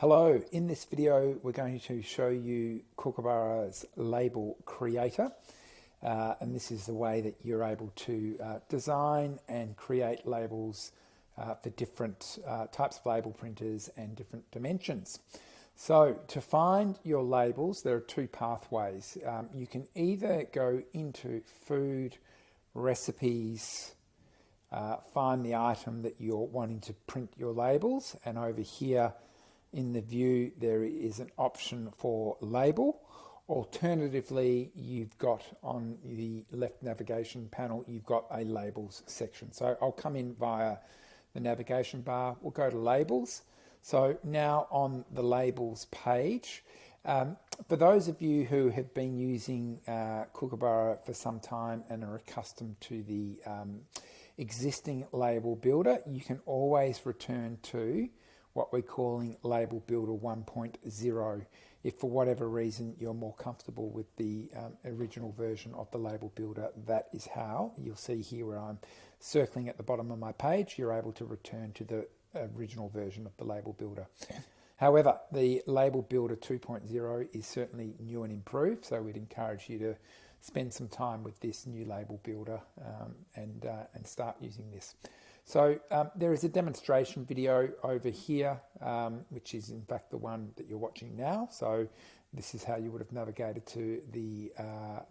Hello, in this video we're going to show you Kookaburra's label creator, and this is the way that you're able to design and create labels for different types of label printers and different dimensions. So to find your labels, there are two pathways. You can either go into food, recipes, find the item that you're wanting to print your labels, and over here in the view there is an option for label. Alternatively, you've got on the left navigation panel, you've got a labels section. So I'll come in via the navigation bar, we'll go to labels. So now on the labels page, for those of you who have been using Kookaburra for some time and are accustomed to the existing label builder, you can always return to what we're calling Label Builder 1.0 if for whatever reason you're more comfortable with the original version of the label builder. That is how you'll see here where I'm circling at the bottom of my page, you're able to return to the original version of the label builder. However, the Label Builder 2.0 is certainly new and improved, so we'd encourage you to spend some time with this new label builder and start using this. So there is a demonstration video over here, which is in fact the one that you're watching now. So this is how you would have navigated to the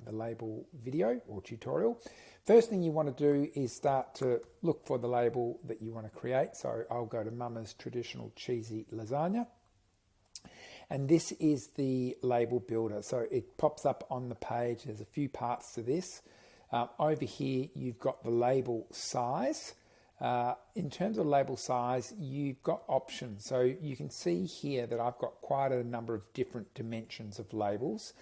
label video or tutorial. First thing you want to do is start to look for the label that you want to create. So I'll go to Mama's Traditional Cheesy Lasagna. And this is the label builder. So it pops up on the page. There's a few parts to this. Over here, you've got the label size. In terms of label size, you've got options. So you can see here that I've got quite a number of different dimensions of labels.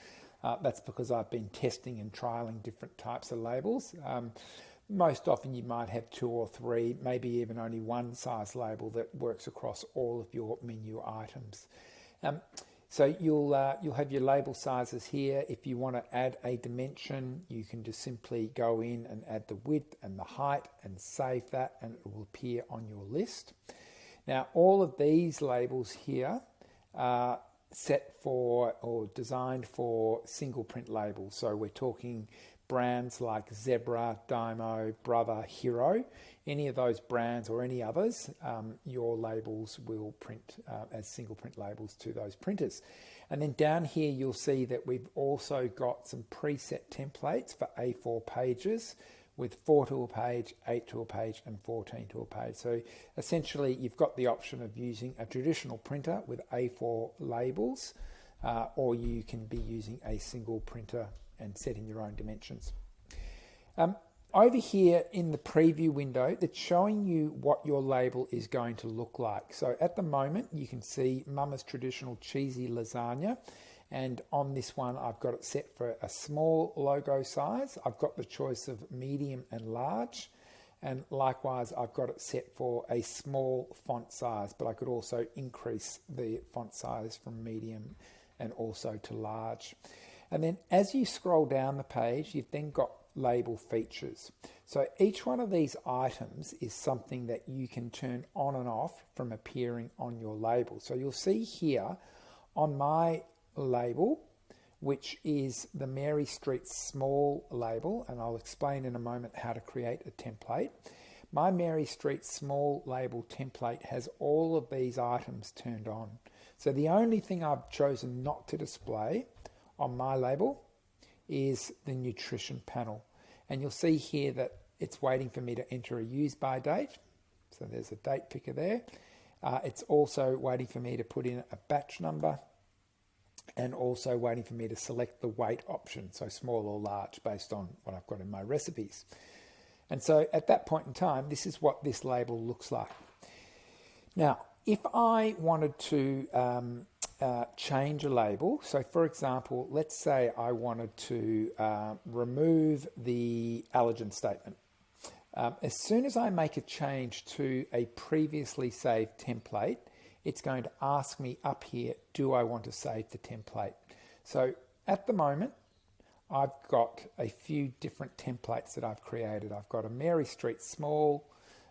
That's because I've been testing and trialing different types of labels. Most often you might have two or three, maybe even only one size label that works across all of your menu items. So you'll have your label sizes here. If you want to add a dimension, you can just simply go in and add the width and the height and save that, and it will appear on your list. Now, all of these labels here are set for or designed for single print labels. So we're talking brands like Zebra, Dymo, Brother, Hero. Any of those brands or any others, your labels will print as single print labels to those printers. And then down here you'll see that we've also got some preset templates for A4 pages with 4 to a page, 8 to a page and 14 to a page. So essentially you've got the option of using a traditional printer with A4 labels, or you can be using a single printer and setting your own dimensions. Over here in the preview window, it's showing you what your label is going to look like. So at the moment, you can see Mama's Traditional Cheesy Lasagna. And on this one, I've got it set for a small logo size. I've got the choice of medium and large. And likewise, I've got it set for a small font size, but I could also increase the font size from medium and also to large. And then as you scroll down the page, you've then got label features. So each one of these items is something that you can turn on and off from appearing on your label. So you'll see here on my label, which is the Mary Street Small label, and I'll explain in a moment how to create a template. My Mary Street Small label template has all of these items turned on. So the only thing I've chosen not to display on my label is the nutrition panel. And you'll see here that it's waiting for me to enter a use by date. So there's a date picker there. It's also waiting for me to put in a batch number and also waiting for me to select the weight option, so small or large based on what I've got in my recipes. And so at that point in time, this is what this label looks like. Now, if I wanted to change a label, so for example, let's say I wanted to remove the allergen statement. As soon as I make a change to a previously saved template, it's going to ask me up here, do I want to save the template? So at the moment, I've got a few different templates that I've created. I've got a Mary Street Small,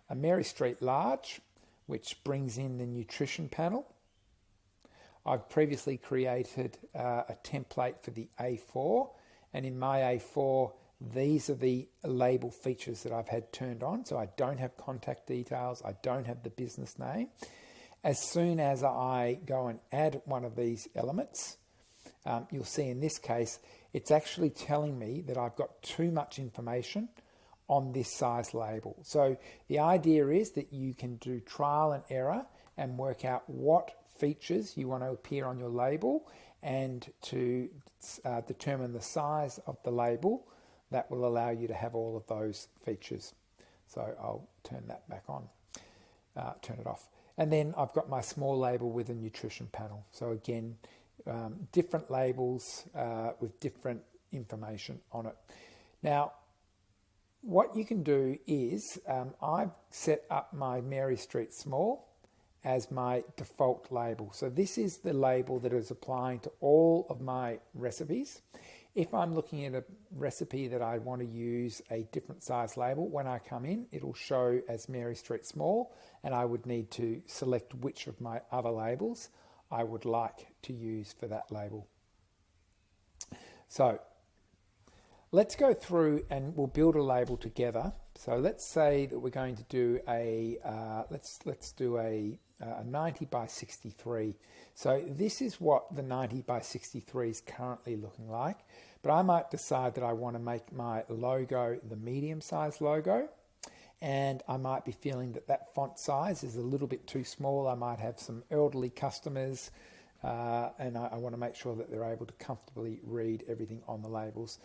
a Mary Street Large, which brings in the nutrition panel. I've previously created a template for the A4, and in my A4, these are the label features that I've had turned on. So I don't have contact details, I don't have the business name. As soon as I go and add one of these elements, you'll see in this case, it's actually telling me that I've got too much information on this size label. So the idea is that you can do trial and error and work out what features you want to appear on your label, and to determine the size of the label that will allow you to have all of those features. So I'll turn that back on, turn it off. And then I've got my small label with a nutrition panel. So again, different labels with different information on it. Now, what you can do is I've set up my Mary Street Small as my default label. So this is the label that is applying to all of my recipes. If I'm looking at a recipe that I want to use a different size label, when I come in, it'll show as Mary Street Small, and I would need to select which of my other labels I would like to use for that label. So let's go through and we'll build a label together. So let's say that we're going to do a let's do a 90 by 63. So this is what the 90 by 63 is currently looking like, but I might decide that I want to make my logo the medium size logo, and I might be feeling that that font size is a little bit too small. I might have some elderly customers and I want to make sure that they're able to comfortably read everything on the labels.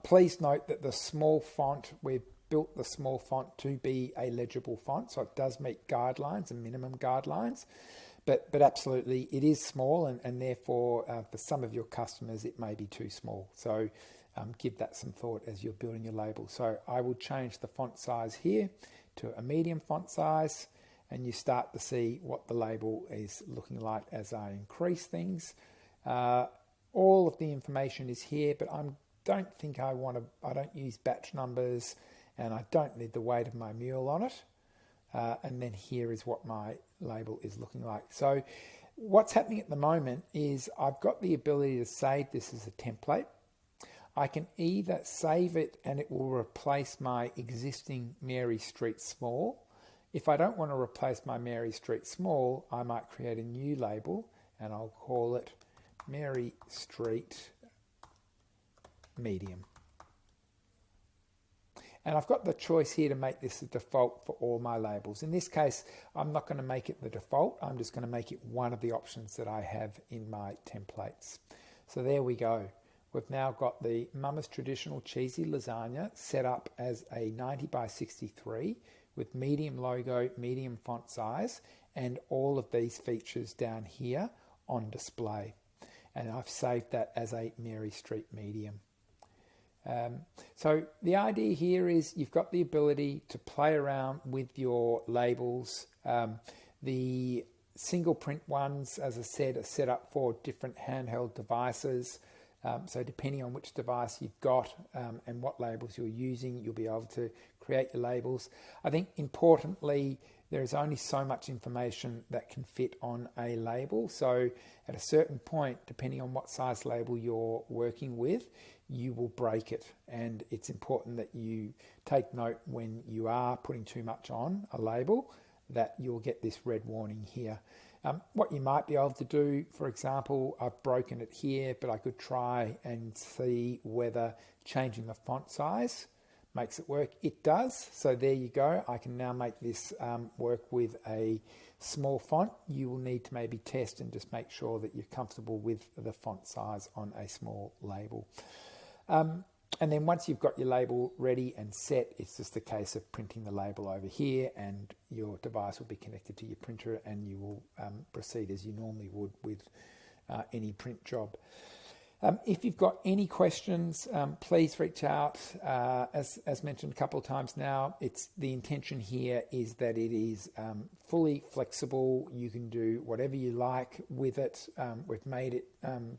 Please note that the small font, we've built the small font to be a legible font, so it does meet guidelines and minimum guidelines, but absolutely it is small, and therefore for some of your customers it may be too small. So give that some thought as you're building your label. So I will change the font size here to a medium font size, and you start to see what the label is looking like as I increase things. All of the information is here, but I don't think I don't use batch numbers, and I don't need the weight of my mule on it. And then here is what my label is looking like. So what's happening at the moment is I've got the ability to save this as a template. I can either save it and it will replace my existing Mary Street Small. If I don't want to replace my Mary Street Small, I might create a new label and I'll call it Mary Street Medium. And I've got the choice here to make this the default for all my labels. In this case, I'm not going to make it the default. I'm just going to make it one of the options that I have in my templates. So there we go. We've now got the Mama's Traditional Cheesy Lasagna set up as a 90 by 63 with medium logo, medium font size, and all of these features down here on display. And I've saved that as a Mary Street Medium. So the idea here is you've got the ability to play around with your labels. The single print ones, as I said, are set up for different handheld devices. So depending on which device you've got and what labels you're using, you'll be able to create your labels. I think importantly, there is only so much information that can fit on a label. So at a certain point, depending on what size label you're working with, you will break it. And it's important that you take note when you are putting too much on a label that you'll get this red warning here. What you might be able to do, for example, I've broken it here, but I could try and see whether changing the font size makes it work. It does. So there you go. I can now make this work with a small font. You will need to maybe test and just make sure that you're comfortable with the font size on a small label. And then once you've got your label ready and set, it's just a case of printing the label over here, and your device will be connected to your printer, and you will proceed as you normally would with any print job. If you've got any questions, please reach out. As mentioned a couple of times now, the intention here is that it is fully flexible. You can do whatever you like with it. We've made it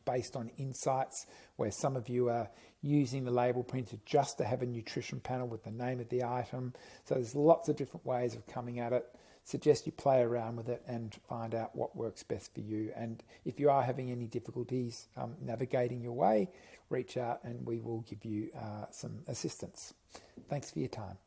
based on insights, where some of you are using the label printer just to have a nutrition panel with the name of the item. So there's lots of different ways of coming at it. suggest you play around with it and find out what works best for you. And if you are having any difficulties navigating your way, reach out and we will give you some assistance. Thanks for your time.